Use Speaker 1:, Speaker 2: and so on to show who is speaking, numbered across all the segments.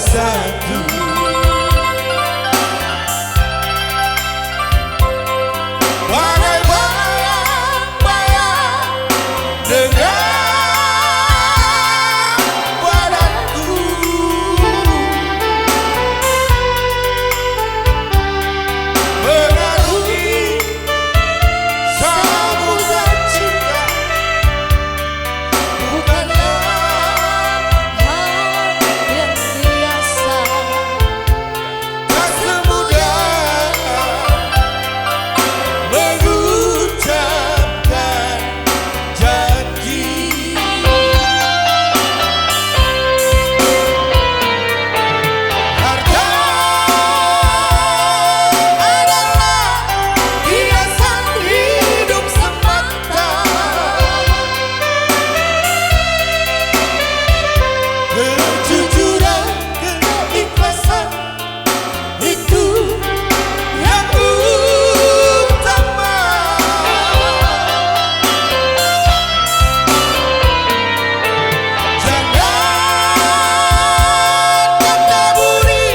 Speaker 1: satu. Bagai bayang-bayang dengan badanku, mengarungi samudra cinta.
Speaker 2: Bukanlah hal yang biasa,
Speaker 1: Tak semudah mengucapkan janji. Harta adalah hiasan hidup semata. Kejujuran, keikhlasan, itu yang utama. Jangan taburi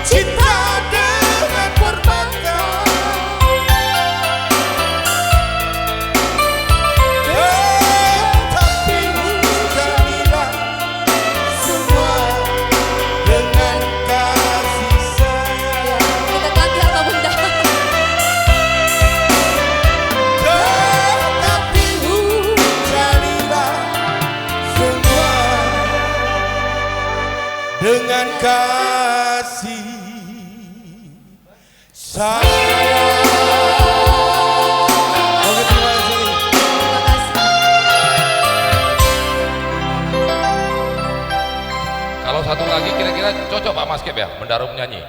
Speaker 1: cinta dengan permata, tetapi jadilah semua dengan kasih sayang.
Speaker 2: mendekati harta benda.
Speaker 1: Tetapi jadilah semua dengan kasih sayang. Oke, terima kasih.
Speaker 2: Terima kasih.
Speaker 3: Kalau satu lagi kira-kira cocok Pak Mas Kep ya, mendarum nyanyi.